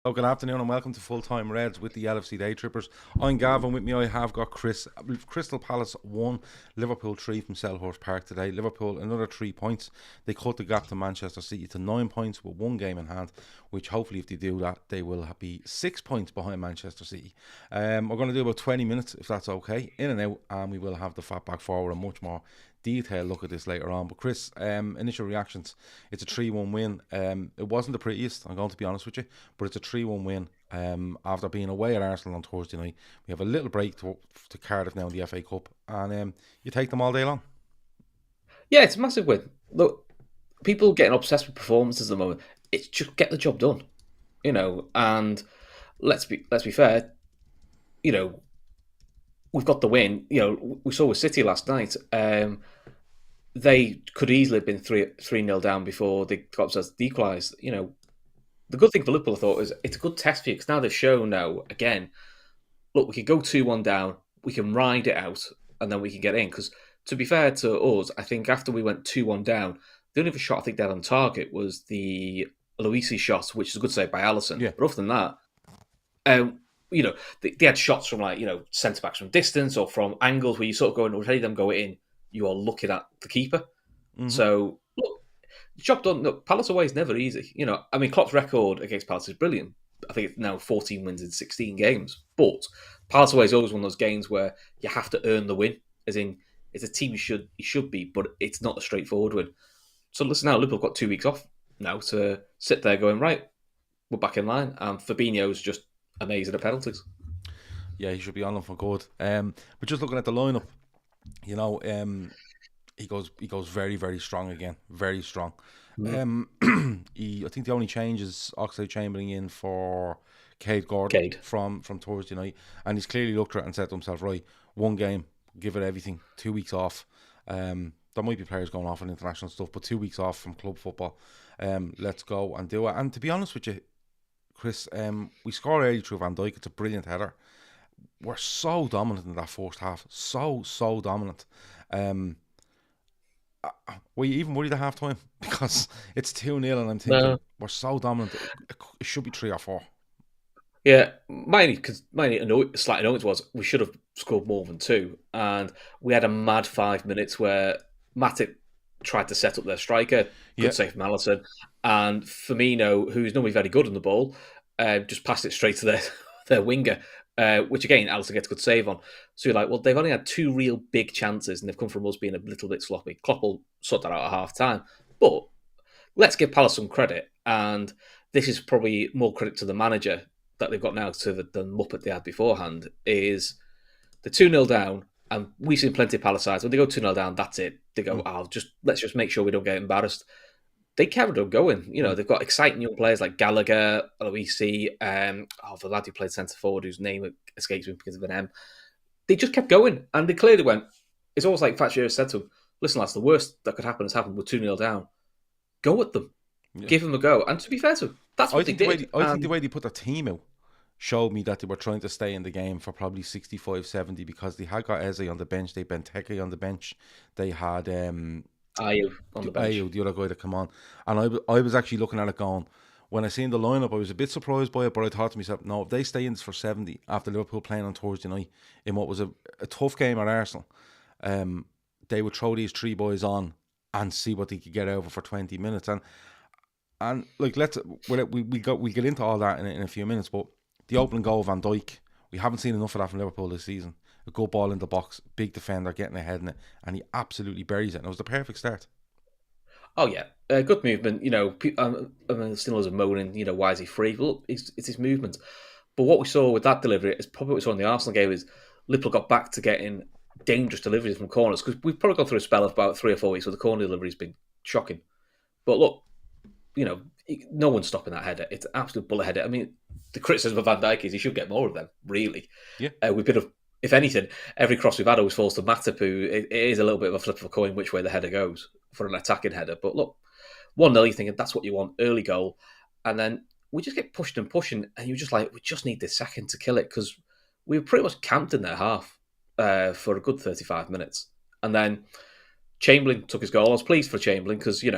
Oh, good afternoon and welcome to Full Time Reds with the LFC Daytrippers. I'm Gavin. With me, I have got Chris. Crystal Palace 1, Liverpool 3 from Selhurst Park today. Liverpool another 3 points. They cut the gap to Manchester City to 9 points with one game in hand, which hopefully, if they do that, they will be 6 points behind Manchester City. We're going to do about 20 minutes, if that's okay, in and out, and we will have the fat back forward and much more detailed look at this later on. But Chris, initial reactions. It's a 3-1 win. It wasn't the prettiest, I'm going to be honest with you, but it's a 3-1 win after being away at Arsenal on Thursday night. We have a little break to Cardiff now in the FA Cup, and you take them all day long. Yeah, it's a massive win. Look, people getting obsessed with performances at the moment. It's just get the job done, And let's be fair. You know, we've got the win. We saw with City last night. They could easily have been 3-0 down before they got themselves equalised. The good thing for Liverpool, I thought, is it's a good test for you because now they've shown now again. Look, we could go 2-1 down. We can ride it out, and then we can get in. Because to be fair to us, I think after we went 2-1 down, the only other shot I think they had on target was the Luisi shot, which is a good save by Allison. Yeah. But other than that, they had shots from centre backs from distance or from angles where you sort of go and already them go in, you are looking at the keeper. Mm-hmm. So look, job done. Look, Palace away is never easy. Klopp's record against Palace is brilliant. I think it's now 14 wins in 16 games. But Palace away is always one of those games where you have to earn the win. As in, it's a team you should be, but it's not a straightforward win. So listen now, Liverpool got 2 weeks off now to sit there going, right, we're back in line. And Fabinho's just amazing at penalties. Yeah, he should be on them for good. But just looking at the lineup, he goes very, very strong again. Very strong. I think the only change is Oxlade-Chamberlain in for Cade Gordon from Thursday night, and he's clearly looked at it and said to himself, right, one game, give it everything, 2 weeks off. There might be players going off on international stuff, but 2 weeks off from club football. Let's go and do it. And to be honest with you, Chris, we scored early through Van Dijk. It's a brilliant header. We're so dominant in that first half. So dominant. Were you even worried at half time? Because it's 2-0 and I'm thinking, we're so dominant. It should be 3 or 4. Yeah, my slight annoyance was we should have scored more than 2. And we had a mad 5 minutes where Matip tried to set up their striker. Good save from Allison. And Firmino, who's normally very good on the ball, just passed it straight to their winger. Which again, Allison gets a good save on. So you're like, well, they've only had 2 real big chances, and they've come from us being a little bit sloppy. Klopp will sort that out at half time. But let's give Palace some credit, and this is probably more credit to the manager that they've got now to the Muppet they had beforehand. Is the 2-0 down, and we've seen plenty of Palace sides when they go 2-0 down, that's it. They go, let's just make sure we don't get embarrassed. They carried on going. They've got exciting young players like Gallagher, Luisi, the lad who played centre forward, whose name escapes me because of an M. They just kept going, and they clearly went. It's almost like Thatcher said to him, "Listen, lads, the worst that could happen has happened. We're 2-0 down. Go at them, give them a go." And to be fair to them, that's what they did. I think the way they put their team out showed me that they were trying to stay in the game for probably 65, 70 because they had got Eze on the bench, they had Benteke on the bench, they had Ayew on the bench. Ayew, the other guy to come on. And I was actually looking at it going, when I seen the lineup, I was a bit surprised by it, but I thought to myself, no, if they stay in this for 70 after Liverpool playing on Thursday night in what was a tough game at Arsenal, they would throw these 3 boys on and see what they could get over for 20 minutes. And like, we'll get into all that in a few minutes, but the opening goal of Van Dijk, we haven't seen enough of that from Liverpool this season. A good ball in the box, big defender getting ahead in it, and he absolutely buries it. And it was the perfect start. Oh yeah, good movement. Still moaning. Why is he free? Well, it's his movement. But what we saw with that delivery is probably what we saw in the Arsenal game is Liverpool got back to getting dangerous deliveries from corners because we've probably gone through a spell of about 3 or 4 weeks where the corner delivery's been shocking. But look, no one's stopping that header. It's an absolute bullet header. I mean, the criticism of Van Dijk is he should get more of them. Really, yeah. We've been if anything, every cross we've had always falls to Matip, who it is a little bit of a flip of a coin which way the header goes for an attacking header. But look, 1-0, you're thinking that's what you want, early goal. And then we just get pushed and pushing, and you're just like, we just need this second to kill it because we were pretty much camped in their half for a good 35 minutes. And then Chamberlain took his goal. I was pleased for Chamberlain because, he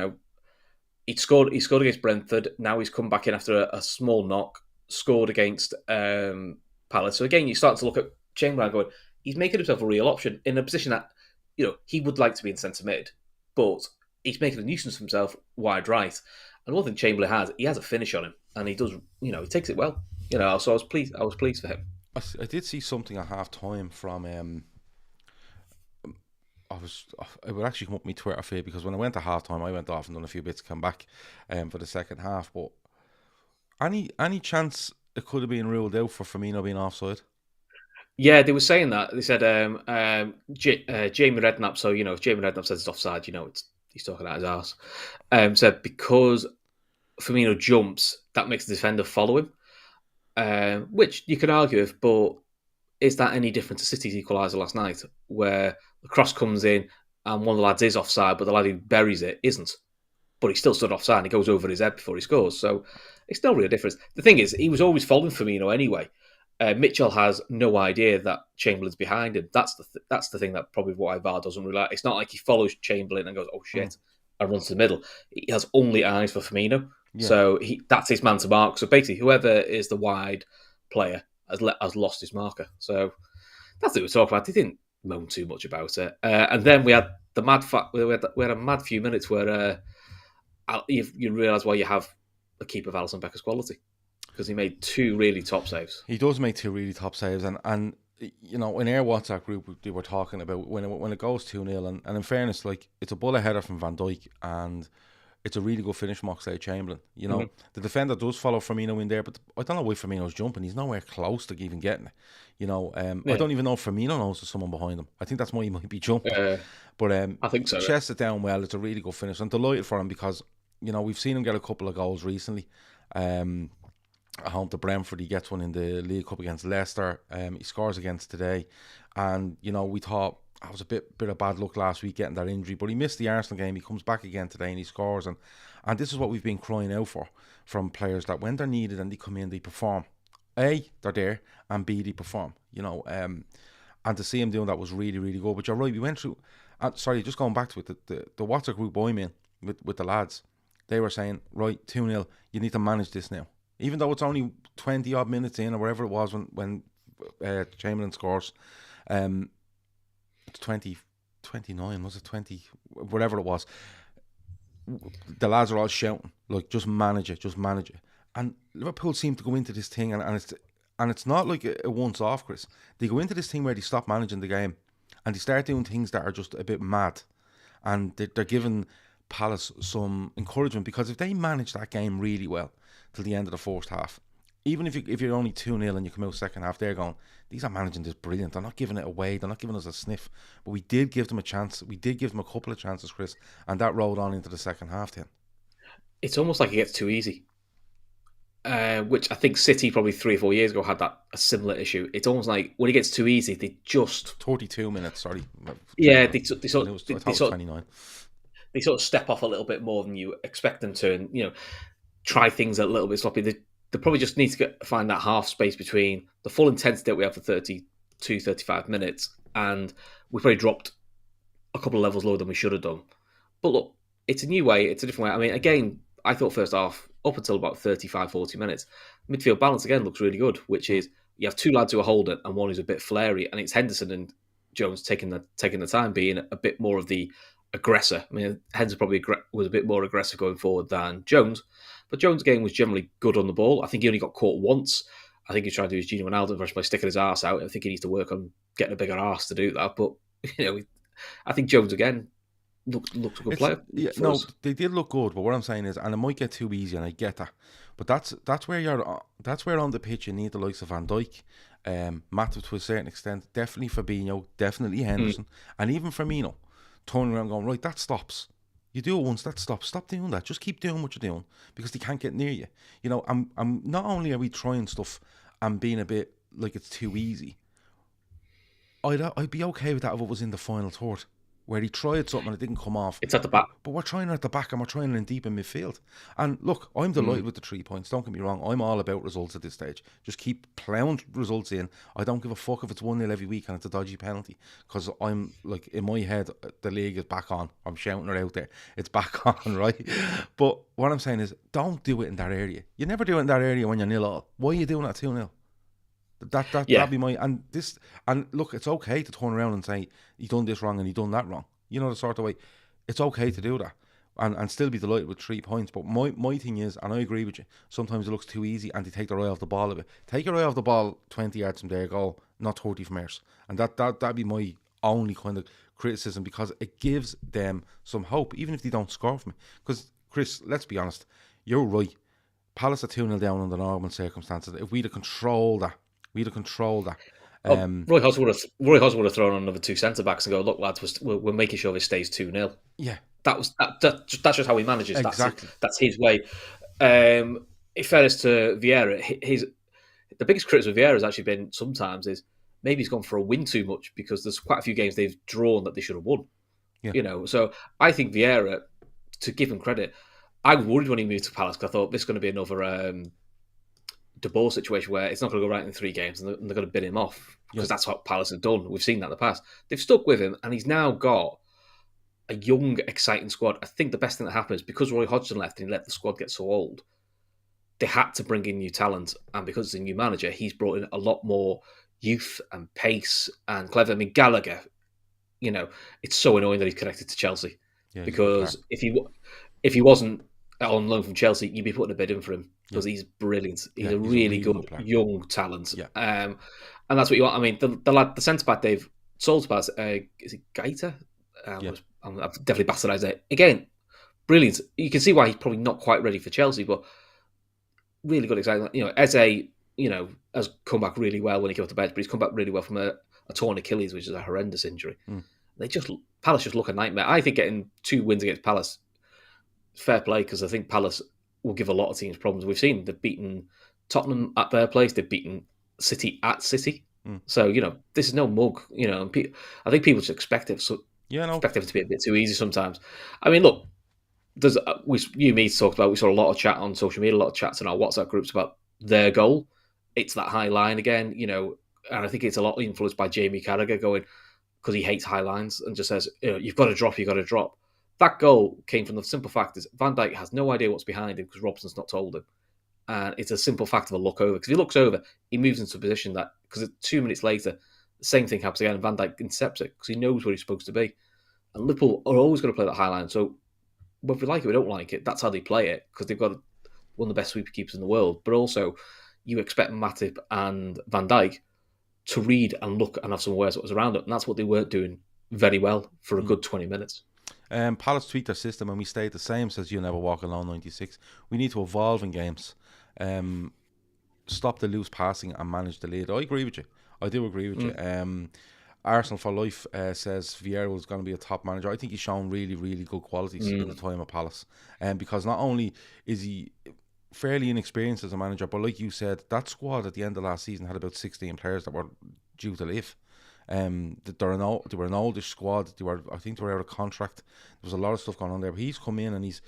scored against Brentford. Now he's come back in after a small knock. scored against Palace. So again, you start to look at Chamberlain going, he's making himself a real option in a position that, he would like to be in centre mid, but he's making a nuisance of himself wide right. And one thing Chamberlain has, he has a finish on him, and he does, he takes it well. So I was pleased. I was pleased for him. I did see something at half time from it would actually come up my Twitter feed, because when I went to half time I went off and done a few bits, come back for the second half. But any chance it could have been ruled out for Firmino being offside? Yeah, they were saying that. They said Jamie Redknapp. So if Jamie Redknapp says it's offside, he's talking out his arse. Said because Firmino jumps, that makes the defender follow him, which you can argue with, but is that any different to City's equaliser last night, where the cross comes in and one of the lads is offside, but the lad who buries it isn't? But he still stood offside and he goes over his head before he scores. So it's no real difference. The thing is, he was always following Firmino anyway. Mitchell has no idea that Chamberlain's behind him. That's the thing that probably why VAR doesn't really like. It's not like he follows Chamberlain and goes, oh shit, and runs to the middle. He has only eyes for Firmino. Yeah. So that's his man to mark. So basically, whoever is the wide player has lost his marker. So that's what we were talking about. They didn't moan too much about it. And then we had the we had a mad few minutes where you realise why you have a keeper of Alisson Becker's quality, because he made two really top saves. He does make two really top saves, and in our WhatsApp group they were talking about when it goes 2-0, and in fairness, like, it's a bullet header from Van Dijk and it's a really good finish from Oxlade-Chamberlain. The defender does follow Firmino in there, but I don't know why Firmino's jumping. He's nowhere close to even getting it. I don't even know if Firmino knows there's someone behind him. I think that's why he might be jumping. But I think so. Chests it down well. It's a really good finish. I'm delighted for him because we've seen him get a couple of goals recently. At home to Brentford, he gets one in the League Cup against Leicester. He scores against today, and we thought I was a bit of bad luck last week getting that injury, but he missed the Arsenal game. He comes back again today and he scores, and this is what we've been crying out for from players, that when they're needed and they come in, they perform. A, they're there, and B, they perform. And to see him doing that was really, really good. But you're right, we went through. Sorry, just going back to it, the WhatsApp group I'm in with the lads, they were saying, right, 2-0, you need to manage this now. Even though it's only 20 odd minutes in, or whatever it was when Chamberlain scores. It's 29, was it 20, whatever it was. The lads are all shouting, like, just manage it. And Liverpool seem to go into this thing, and it's not like a once off, Chris. They go into this thing where they stop managing the game and they start doing things that are just a bit mad, and they're giving Palace some encouragement, because if they manage that game really well till the end of the first half, even if you're only 2-0 and you come out second half, they're going, these are managing this brilliant. They're not giving it away. They're not giving us a sniff. But we did give them a chance. We did give them a couple of chances, Chris, and that rolled on into the second half then. It's almost like it gets too easy, which I think City probably 3 or 4 years ago had a similar issue. It's almost like when it gets too easy, they just... 32 minutes, sorry. Yeah, they sort of 29. They sort of step off a little bit more than you expect them to, and try things a little bit sloppy. They probably just need to find that half space between the full intensity that we have for 32, 35 minutes, and we probably dropped a couple of levels lower than we should have done. But look, it's a new way, it's a different way. I mean, again, I thought first half, up until about 35, 40 minutes, midfield balance again looks really good, which is you have two lads who are holding and one who's a bit flary, and it's Henderson and Jones taking the time, being a bit more of the aggressor. I mean, Henderson probably was a bit more aggressive going forward than Jones, but Jones' game was generally good on the ball. I think he only got caught once. I think he's trying to do his Gino Ronaldo version by sticking his arse out. I think he needs to work on getting a bigger arse to do that. But I think Jones again looked a good player. Yeah, no, they did look good. But what I'm saying is, and it might get too easy, and I get that. But that's where on the pitch you need the likes of Van Dijk, Matip to a certain extent, definitely Fabinho, definitely Henderson, and even Firmino. Turning around going, right, that stops. You do it once, that stops. Stop doing that. Just keep doing what you're doing, because they can't get near you. I'm not only are we trying stuff and being a bit like it's too easy, I'd be okay with that if it was in the final third. where he tried something and it didn't come off. It's at the back. But we're trying it at the back and we're trying it in deep in midfield. And look, I'm delighted with the 3 points. Don't get me wrong. I'm all about results at this stage. Just keep plowing results in. I don't give a fuck if it's 1-0 every week and it's a dodgy penalty. Because I'm like, in my head, the league is back on. I'm shouting it out there. It's back on, right? But what I'm saying is, don't do it in that area. You never do it in that area when you're 0-0. Why are you doing that 2-0? That'd be my and look, it's okay to turn around and say he done this wrong and he done that wrong. You know, the sort of way. It's okay to do that and still be delighted with 3 points. But my thing is, and I agree with you, sometimes it looks too easy and they take their eye off the ball a bit. Take your eye off the ball 20 yards from their goal, not 30 from ours. And that'd be my only kind of criticism, because it gives them some hope, even if they don't score from it. Because Chris, let's be honest, you're right. Palace are 2-0 down under normal circumstances. If we'd have controlled that. Roy Hodgson would have thrown on another 2 centre backs and go, look, lads, we're making sure this stays 2-0. Yeah, that's just how he manages. Exactly, that's his way. In fairness to Vieira, the biggest criticism of Vieira has actually been sometimes is maybe he's gone for a win too much, because there's quite a few games they've drawn that they should have won. Yeah. You know, so I think Vieira, to give him credit, I worried when he moved to Palace because I thought this is going to be another De Boer situation where it's not going to go right in 3 games and they're going to bin him off, because that's what Palace have done. We've seen that in the past. They've stuck with him and he's now got a young, exciting squad. I think the best thing that happened is because Roy Hodgson left and he let the squad get so old, they had to bring in new talent. And because it's a new manager, he's brought in a lot more youth and pace and clever. I mean, Gallagher, you know, it's so annoying that he's connected to Chelsea, because if he wasn't on loan from Chelsea, you'd be putting a bid in for him, because he's brilliant. He's a really good young talent. Yeah. And that's what you want. I mean, the centre back they've sold to Palace, is it Gaeta? I've definitely bastardised it. Again, brilliant. You can see why he's probably not quite ready for Chelsea, but really good. Exactly. You know, Eze, you know, has come back really well when he came off the bench, but he's come back really well from a torn Achilles, which is a horrendous injury. Palace just look a nightmare. I think getting 2 wins against Palace, fair play, because I think Palace will give a lot of teams problems. We've seen they've beaten Tottenham at their place, they've beaten City at City. So, you know, this is no mug. You know, and I think people just expect it. So expect it to be a bit too easy sometimes. I mean, look, you and me talked about. We saw a lot of chat on social media, a lot of chats in our WhatsApp groups about their goal. It's that high line again, you know, and I think it's a lot influenced by Jamie Carragher going, because he hates high lines and just says, you know, you've got to drop. That goal came from the simple fact is Van Dijk has no idea what's behind him because Robson's not told him. And it's a simple fact of a look over. Because if he looks over, he moves into a position that, because 2 minutes later, the same thing happens again and Van Dijk intercepts it because he knows where he's supposed to be. And Liverpool are always going to play that high line. So whether we like it or we don't like it, that's how they play it, because they've got one of the best sweeper keepers in the world. But also, you expect Matip and Van Dijk to read and look and have some awareness of what was around it. And that's what they weren't doing very well for a good 20 minutes. Palace tweaked their system and we stayed the same, says You Never Walk Alone 96. We need to evolve in games. Stop the loose passing and manage the lead. I agree with you. I do agree with you. Arsenal for Life says Vieira is going to be a top manager. I think he's shown really, really good qualities in the time at Palace. Because not only is he fairly inexperienced as a manager, but like you said, that squad at the end of last season had about 16 players that were due to leave. They were an oldish squad. I think they were out of contract. There was a lot of stuff going on there. But he's come in and he's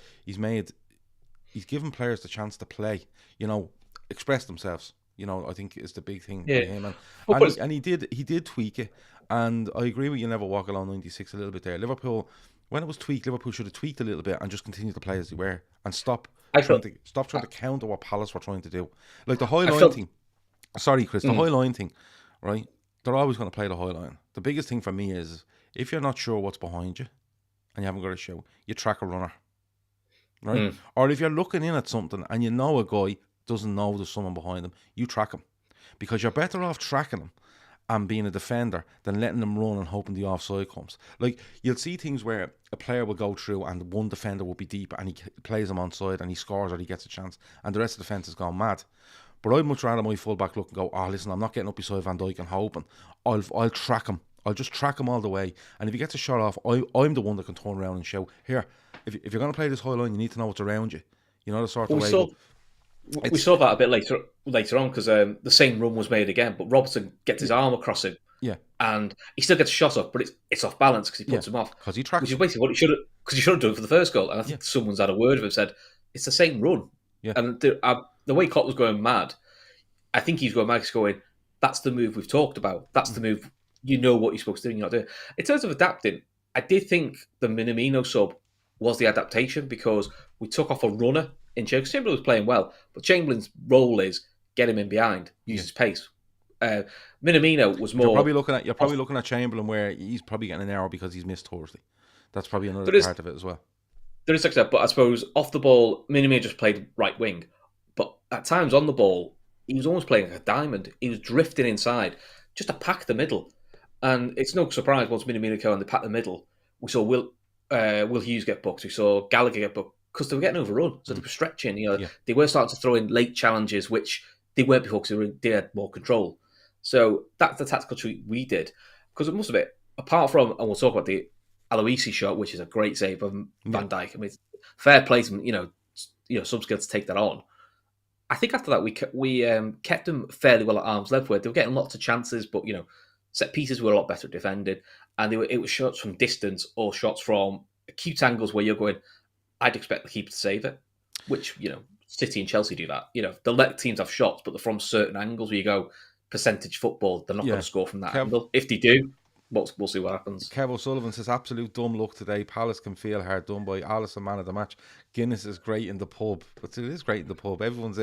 given players the chance to play. You know, express themselves. You know, I think is the big thing for him. And he did tweak it. And I agree with You Never Walk Alone 96 a little bit there. Liverpool, when it was tweaked, Liverpool should have tweaked a little bit and just continued to play as they were and stop trying to counter what Palace were trying to do. Like the high line thing. Sorry, Chris, the high line thing, right? They're always going to play the high line. The biggest thing for me is if you're not sure what's behind you and you haven't got a show, you track a runner, right? Or if you're looking in at something and you know a guy doesn't know there's someone behind him, you track him, because you're better off tracking him and being a defender than letting them run and hoping the offside comes. Like, you'll see things where a player will go through and one defender will be deep and he plays him onside and he scores or he gets a chance and the rest of the defence has gone mad. But I'd much rather my fullback look and go, oh, listen, I'm not getting up beside Van Dijk and hoping. I'll track him. I'll just track him all the way. And if he gets a shot off, I'm the one that can turn around and shout, here, if you're going to play this high line, you need to know what's around you. You know, the sort of way. We saw that a bit later on because the same run was made again, but Robertson gets his arm across him Yeah, and he still gets a shot off, but it's off balance because he yeah, puts him off, because he tracks which is him. basically what he should have done for the first goal. And I Yeah, think someone's had a word of him, said it's the same run, yeah, and the way Klopp was going mad, I think he's going mad. He's going, that's the move we've talked about. That's the move. You know what you're supposed to do, and you're not doing it. In terms of adapting, I did think the Minamino sub was the adaptation because we took off a runner in Chamberlain. Chamberlain was playing well, but Chamberlain's role is get him in behind, use yeah. his pace. Uh, Minamino was You're more probably looking at off. Chamberlain where he's probably getting an error because he's missed Thursday. That's probably another There is part of it as well. there is success, but I suppose off the ball, Minamino just played right wing. But at times on the ball, he was almost playing like a diamond. He was drifting inside just to pack the middle. And it's no surprise once Minamino came and they packed the middle, we saw Will Hughes get booked. We saw Gallagher get booked because they were getting overrun. So they were stretching. Yeah. They were starting to throw in late challenges, which they weren't before because they had more control. So that's the tactical tweak we did. Because it must have been, apart from, and we'll talk about the Aloisi shot, which is a great save of Van Dijk. I mean, fair placement, some skill to take that on. I think after that, we kept them fairly well at arm's length, where they were getting lots of chances, but, set pieces were a lot better defended. And it was shots from distance or shots from acute angles where you're going, I'd expect the keeper to save it, which, City and Chelsea do that. They'll let teams have shots, but they're from certain angles where you go, percentage football, they're not going to score from that angle. If they do, we'll see what happens. Kev O'Sullivan says, absolute dumb luck today. Palace can feel hard done by. Alisson, man of the match. Guinness is great in the pub. But it is great in the pub. Everyone's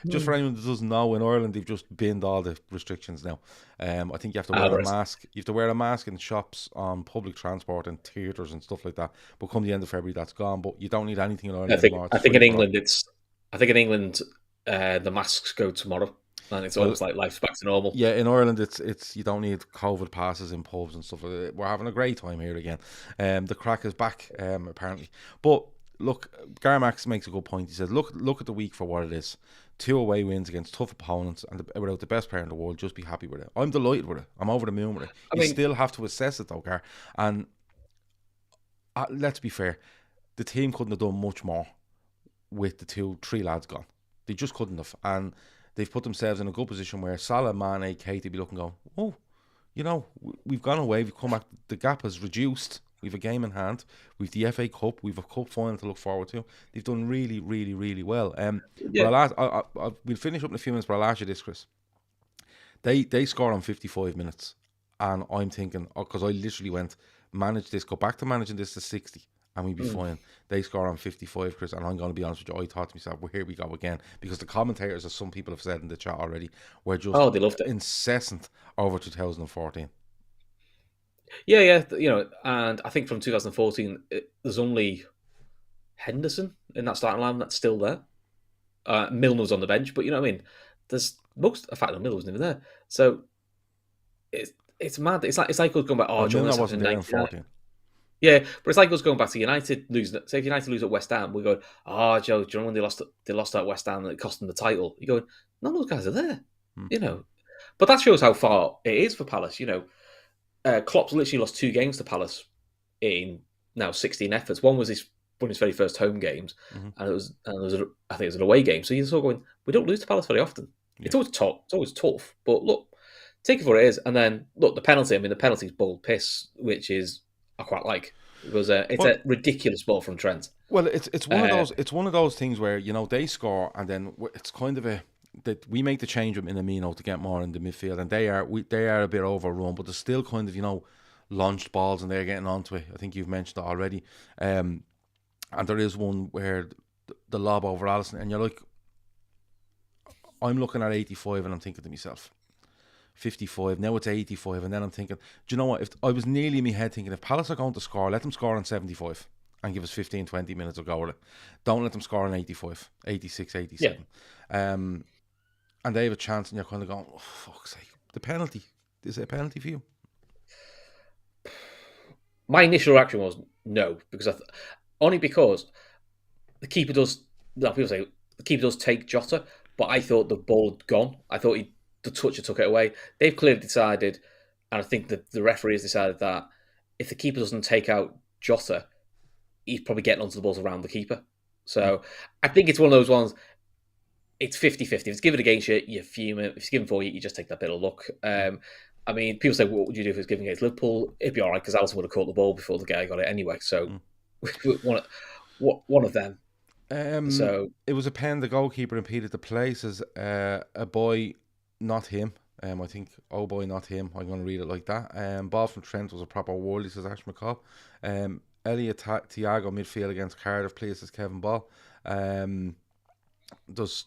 just for anyone that doesn't know, in Ireland, they've just binned all the restrictions now. I think you have to wear a mask. You have to wear a mask in shops, on public transport and theatres and stuff like that. But come the end of February, that's gone. But you don't need anything in Ireland anymore. I think in England, the masks go tomorrow. And it's almost like life's back to normal. Yeah, in Ireland, it's you don't need COVID passes in pubs and stuff. We're having a great time here again. The crack is back, apparently. But look, Garmax makes a good point. He says, look at the week for what it is. 2 away wins against tough opponents and without the best player in the world. Just be happy with it. I'm delighted with it. I'm over the moon with it. You still have to assess it though, Gar. And let's be fair, the team couldn't have done much more with the 3 lads gone. They just couldn't have. And they've put themselves in a good position where Salah, Mane, Keita be looking going, we've gone away, we've come back, the gap has reduced, we've a game in hand, we've the FA Cup, we've a cup final to look forward to. They've done really, really, really well. We'll finish up in a few minutes, but I'll ask you this, Chris. They scored on 55 minutes, and I'm thinking, because I literally went, go back to managing this to 60. And we'd be fine. They score on 55, Chris, and I'm going to be honest with you, I thought to myself, well, here we go again. Because the commentators, as some people have said in the chat already, were just they loved it. Incessant over 2014. Yeah, and I think from 2014, there's only Henderson in that starting line that's still there. Milner's on the bench, but you know what I mean? There's in fact, Milner wasn't even there. So it's mad. It's like us going back, Milner wasn't there in 14. Yeah, but it's like us going back to United losing. Say if United lose at West Ham, we go, Joe, do you remember when they lost at West Ham and it cost them the title? You go, none of those guys are there, But that shows how far it is for Palace. Klopp's literally lost 2 games to Palace in now 16 efforts. One was one of his very first home games, and I think it was an away game. So you're sort of going, we don't lose to Palace very often. Yeah. It's always tough. But look, take it for what it is, and then look the penalty. I mean, the penalty's bold piss, which is. I quite like. It's a ridiculous ball from Trent. Well, it's one of those things where they score and then it's kind of that we make the change with Minamino to get more in the midfield, and they are a bit overrun, but they're still kind of launched balls and they're getting onto it. I think you've mentioned that already. And there is one where the lob over Alisson, and you're like, I'm looking at 85 and I'm thinking to myself, 55, now it's 85, and then I'm thinking, do you know what, if I was nearly in my head thinking, if Palace are going to score, let them score on 75 and give us 15-20 minutes of go with it. Don't let them score on 85, 86, 87. Yeah. And they have a chance and you're kind of going, oh, fuck's sake, the penalty, is it a penalty for you? My initial reaction was no, because only because the keeper does, people say the keeper does take Jota, but I thought the ball had gone. I thought the toucher took it away. They've clearly decided, and I think that the referee has decided that if the keeper doesn't take out Jota, he's probably getting onto the balls around the keeper. So I think it's one of those ones, it's 50-50. If it's given against you, you fume it. If it's given for you, you just take that bit of luck. And I mean, people say, what would you do if it was given against Liverpool? It'd be all right because Alisson would have caught the ball before the guy got it anyway. So one of them. So It was a pen. The goalkeeper impeded the play. Says a boy, not him. I think, oh boy, not him. I'm going to read it like that. Ball from Trent was a proper worldie, says Ash McCall. Elliot Thiago midfield against Cardiff, please, says Kevin Ball. There's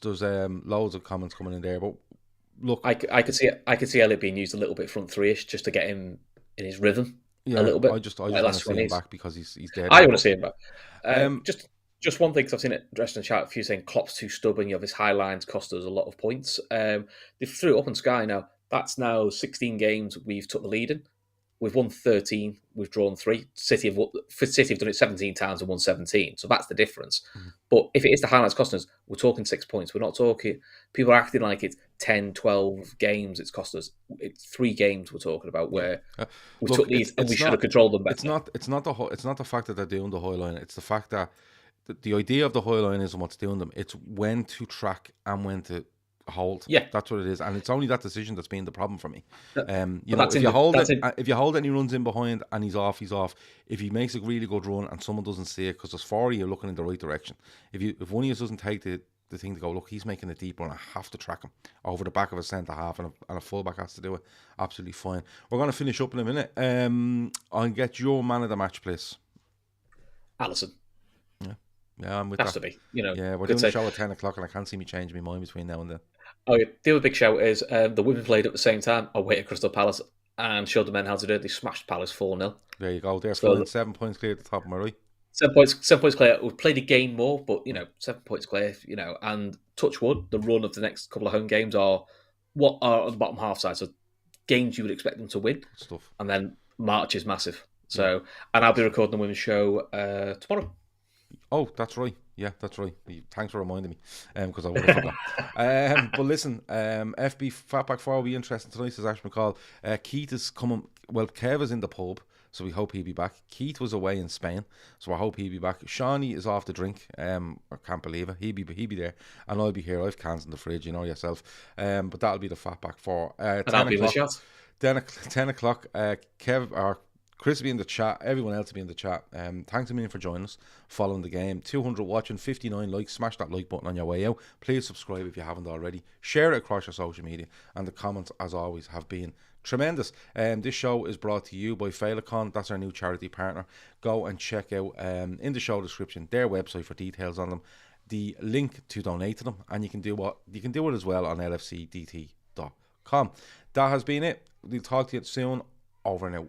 loads of comments coming in there, but look, I could see Elliot being used a little bit front three-ish just to get him in his rhythm a little bit. I just want to see him back because he's dead. I want to see him back. Just one thing, because I've seen it addressed in the chat, a few saying Klopp's too stubborn. You have his high lines cost us a lot of points. They threw it up on Sky now. That's now 16 games we've took the lead in. We've won 13. We've drawn 3. City have done it 17 times and won 17. So that's the difference. Mm-hmm. But if it is the highlights costing us, we're talking 6 points. We're not talking... People are acting like it's 10, 12 games it's cost us. It's 3 games we're talking about where we took these and we should have controlled them better. It's not the fact that they're doing the high line. It's the fact that the idea of the high line isn't what's doing them. It's when to track and when to hold. Yeah, that's what it is, and it's only that decision that's been the problem for me. If you hold it and he runs in behind and he's off. If he makes a really good run and someone doesn't see it because there's 4 of you looking in the right direction. If one of you doesn't take the thing to go, look, he's making a deep run, I have to track him over the back of a centre half, and a fullback has to do it. Absolutely fine. We're going to finish up in a minute. I'll get your man of the match, please. Alisson. Yeah, I'm with has that. to be. We're doing the show at 10 o'clock, and I can't see me change my mind between now and then. Oh, yeah. The other big shout is the women played at the same time away at Crystal Palace and showed the men how to do it. They smashed Palace 4-0. There you go. They're so, 7 points clear at the top, am I right? 7 points clear. We've played a game more, but 7 points clear. And touch wood, the run of the next couple of home games are what are on the bottom half side. So games you would expect them to win. Good stuff. And then March is massive. So, and I'll be recording the women's show tomorrow. Oh, that's right. Yeah, that's right. Thanks for reminding me, because I would have forgot. But listen, FB Fatback 4 will be interesting tonight, says Ash McCall. Keith is coming. Well, Kev is in the pub, so we hope he'll be back. Keith was away in Spain, so I hope he'll be back. Shawnee is off the drink. I can't believe it. He'll be there, and I'll be here. I've cans in the fridge, you know yourself. But that'll be the Fatback 4. 10 o'clock. 10 o'clock. Kev or Chris will be in the chat. Everyone else will be in the chat. Thanks a million for joining us, following the game. 200 watching, 59 likes. Smash that like button on your way out. Please subscribe if you haven't already. Share it across your social media. And the comments, as always, have been tremendous. This show is brought to you by Féileacáin. That's our new charity partner. Go and check out in the show description their website for details on them. The link to donate to them, and you can do it as well on lfcdt.com. That has been it. We'll talk to you soon. Over and out.